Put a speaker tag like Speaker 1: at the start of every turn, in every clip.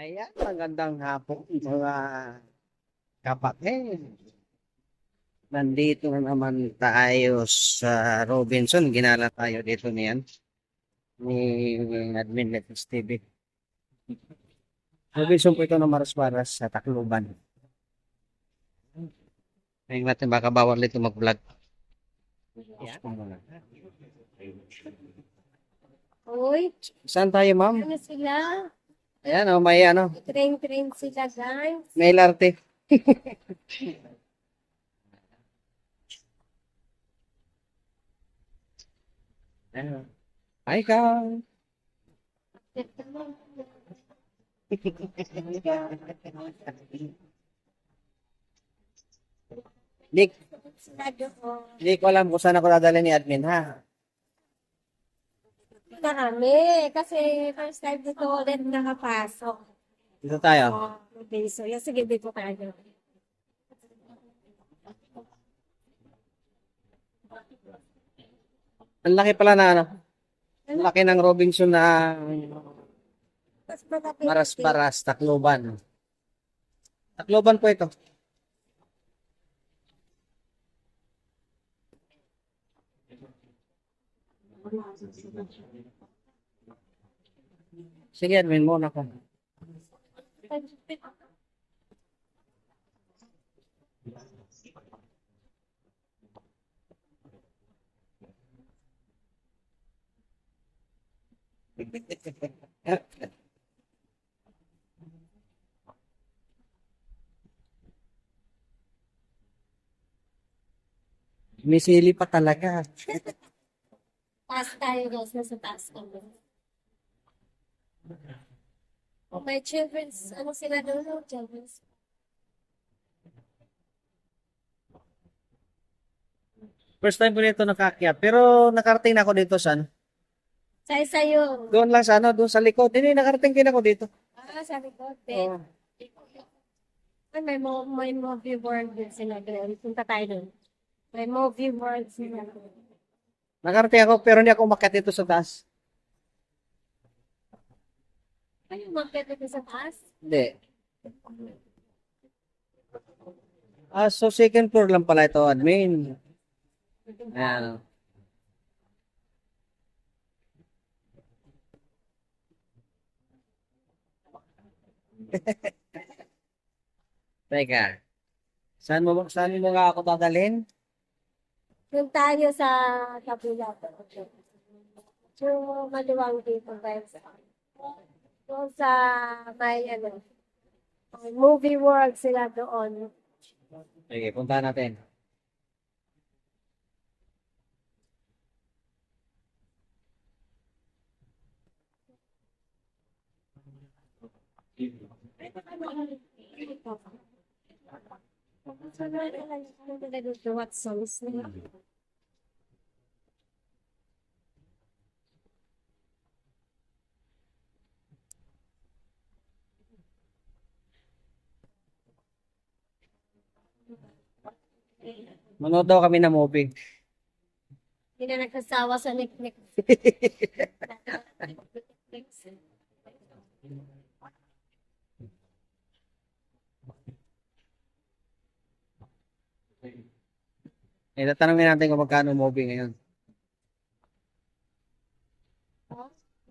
Speaker 1: Ayan, magandang hapon mga kapatid. Nandito na naman tayo sa Robinson. Ginala tayo dito niyan ni Admin Letus TV. Robinson po ito ng Maras-Maras sa Tacloban. Tingnan natin baka bawal dito mag-vlog. Ayan.
Speaker 2: Uy,
Speaker 1: Saan tayo, ma'am?
Speaker 2: ano sila?
Speaker 1: Ayan, oh, may ano,
Speaker 2: Train sila, guys.
Speaker 1: may LRT. Ayan. Hi, Kang. Nick,
Speaker 2: Sila doon.
Speaker 1: hindi ko alam kung saan ako dadalhin ni admin, ha?
Speaker 2: Na kami. Kasi first time dito ulit nakapasok.
Speaker 1: Dito tayo.
Speaker 2: Okay, so yung sige dito tayo.
Speaker 1: Ang laki pala na ano. Ang laki ng Robinson na
Speaker 2: Tapos malapit.
Speaker 1: Maras-Maras, Tacloban. Tacloban po ito. Sige, admin muna ko. May sili pa talaga.
Speaker 2: Taas tayo, guys. Nasa taas kami. May children's, ano sila doon? Children's.
Speaker 1: First time ko dito nakakyat. Pero nakarating na ako dito saan?
Speaker 2: Sa'yo.
Speaker 1: Doon lang sa ano, doon sa likod. Hindi, nakarating din ako dito.
Speaker 2: Sabi ko,
Speaker 1: Oh.
Speaker 2: Ay, may movie world din sila doon. Punta tayo doon. May movie world sila doon.
Speaker 1: Nakarating ako pero hindi ako umakyat dito sa taas.
Speaker 2: Ay, umakyat dito sa taas?
Speaker 1: Hindi. So second floor lang pala ito, admin. Ayan. Teka. Saan mo nga ako dadalhin?
Speaker 2: Doon tayo sa kabila. Yung maluwang dito, guys. Doon sa may ano, may movie world sila doon.
Speaker 1: Sige, punta natin.
Speaker 2: What songs nila?
Speaker 1: Manood daw kami ng movie.
Speaker 2: Hindi na nagsasawa sa Nick.
Speaker 1: Tatanungin natin kung magkano movie ngayon.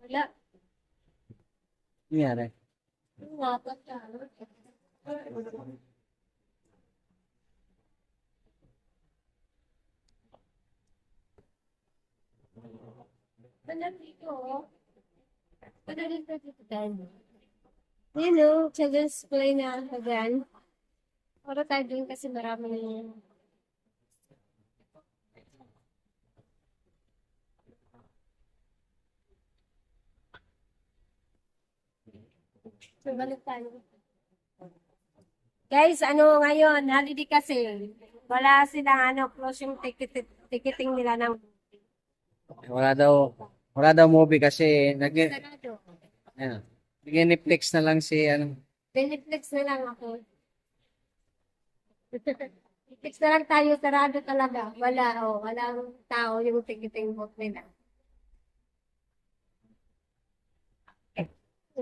Speaker 2: Wala.
Speaker 1: Ano nangyari?
Speaker 2: Wapat ka. Dito. Dito. Yun o, children's play na again. Para tayo dun kasi marami na yun. So, balik tayo. Guys, ano ngayon, holiday kasi. Wala silang close yung ticketing nila ng
Speaker 1: Wala daw movie kasi
Speaker 2: sarado.
Speaker 1: nag-Netflix na lang si ano.
Speaker 2: Beneflex na lang ako. Netflix na lang tayo, sarado talaga. Walang tao yung ticketing book nila.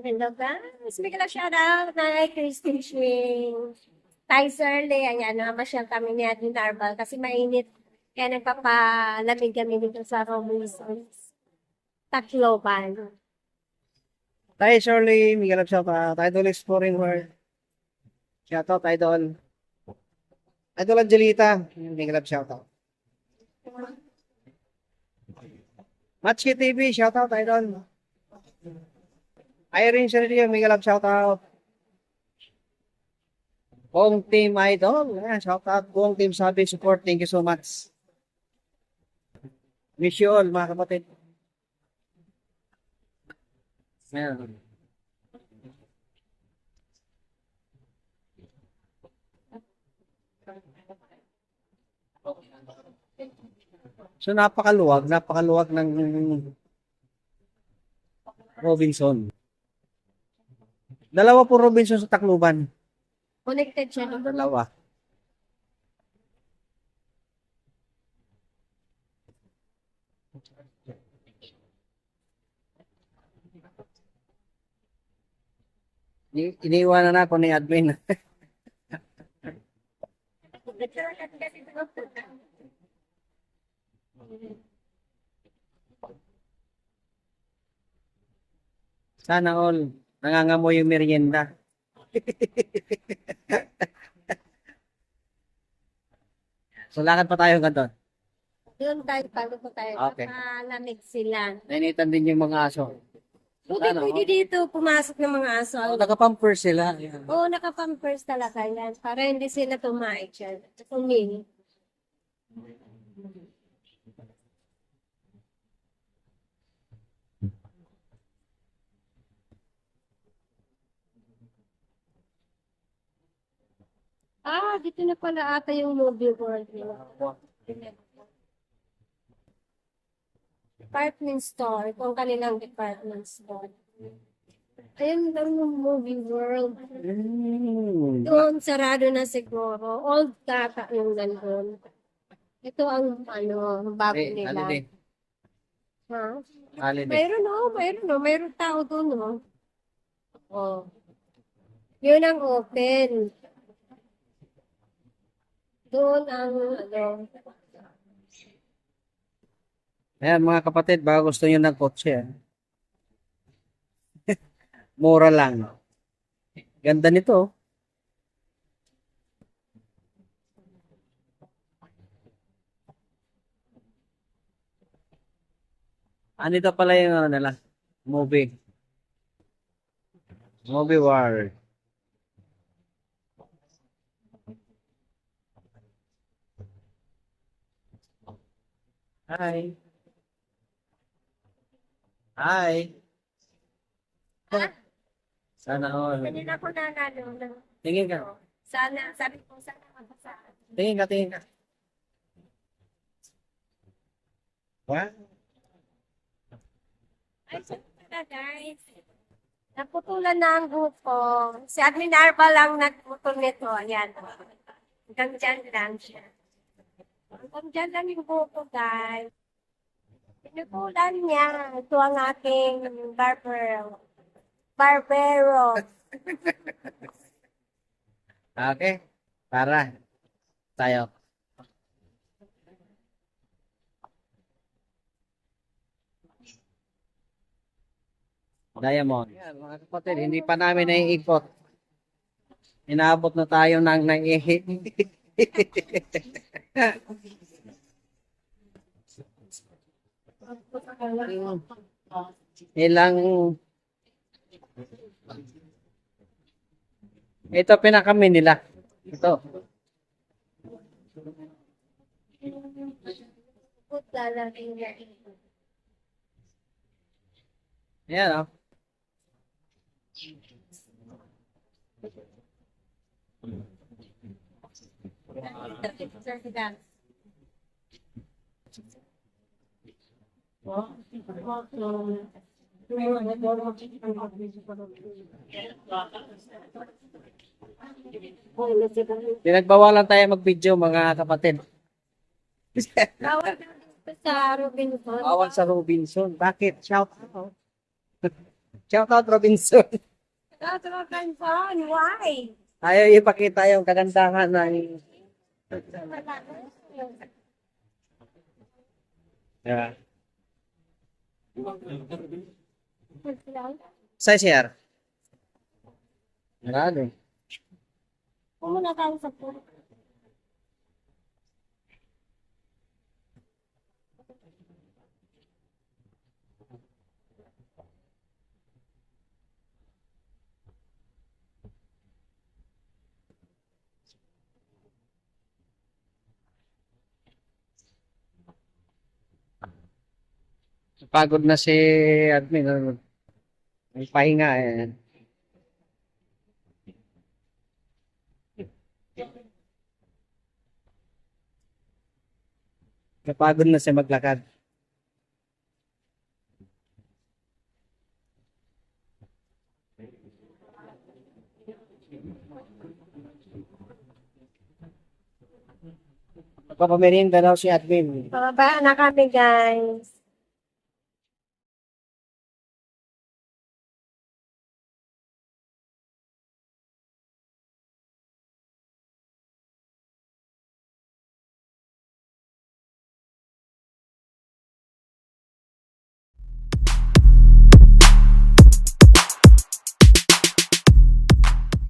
Speaker 2: Hello guys, bigyan lang shout out na Christine Swing. Thais early, ayan, namasyal kami ni Admin Arbal kasi mainit. Kaya nagpapalamig kami dito sa Robinsons. Tacloban.
Speaker 1: Tayo, Shirley, Miguel of Shoutout, Idol Exploring World. Shoutout, Idol. Idol Angelita, Miguel of Shoutout. Matchki TV, shoutout, Idol. Irene Sergio, Miguel of Shoutout. Buong Team Idol, ayan, shoutout. Buong Team Sabi Support, thank you so much. Wish you all, mga kapatid. Ayan. So napakaluwag ng Robinson. Dalawa po Robinson sa Tacloban.
Speaker 2: Connected siya. No?
Speaker 1: Dalawa. Iniiwanan na ako ni admin. Sana all nangangamoy yung merienda. So lakad pa tayo hanggang doon.
Speaker 2: Doon tayo, paano po tayo?
Speaker 1: Okay.
Speaker 2: Nakalamig sila.
Speaker 1: Nainitan din yung mga aso.
Speaker 2: Pwede,
Speaker 1: Ano?
Speaker 2: pwede dito pumasok ng mga aso.
Speaker 1: Oh, naka-pamper sila. Ayan.
Speaker 2: Oo, nakapampers talaga yan. Para hindi sila tumae dyan. Tumili. Dito na pala ata yung movie world nila. Department store. Kung kanilang department store. Ayun lang yung movie world. Doon, sarado na siguro. Old kata yung nandun. Ito ang bago nila.
Speaker 1: Holiday.
Speaker 2: Ha?
Speaker 1: Holiday.
Speaker 2: Mayroon tao doon, no? Oh. Yun ang open. Doon ang,
Speaker 1: Ayan mga kapatid, baka gusto nyo ng kotse. Mura lang. Ganda nito. Dito pala yung nila, movie. Movie World. Hi. Hi. Sana all.
Speaker 2: kanina ko na
Speaker 1: Tingin ka.
Speaker 2: sana, sabi ko, sana mabasa.
Speaker 1: Tingin ka. What?
Speaker 2: Ay, sabi na guys. Naputulan na ang grupo. Si Admin Arba lang nagputol nito. Ayan. Hanggang dyan lang siya. Hanggang dyan lang yung grupo, guys. Pinutulan niya. Ito ang aking barbero.
Speaker 1: Okay. Para. Tayo. Diamond. Yan, mga kapatid, hindi pa namin naiikot. Inaabot na tayo ng naiihit. Ilang ito pinakami nila. Ito.
Speaker 2: Lalaki niya.
Speaker 1: Ayan o. Pinagbawalan tayo mag-video mga kapatid.
Speaker 2: Bawal na dito sa Robinson.
Speaker 1: Bawal sa Robinson. Bakit? Shout out. Shout out Robinson.
Speaker 2: Naturakan pa. Why?
Speaker 1: Ayaw ipakita yung kagandahan ng... Yeah. Sa share? Marami.
Speaker 2: Pumunta tayo sa pool.
Speaker 1: Pagod na si admin. Ano? May pahinga eh. Napagod na siya maglakad. Magpapamerienda daw si admin.
Speaker 2: Pababa na kami, guys.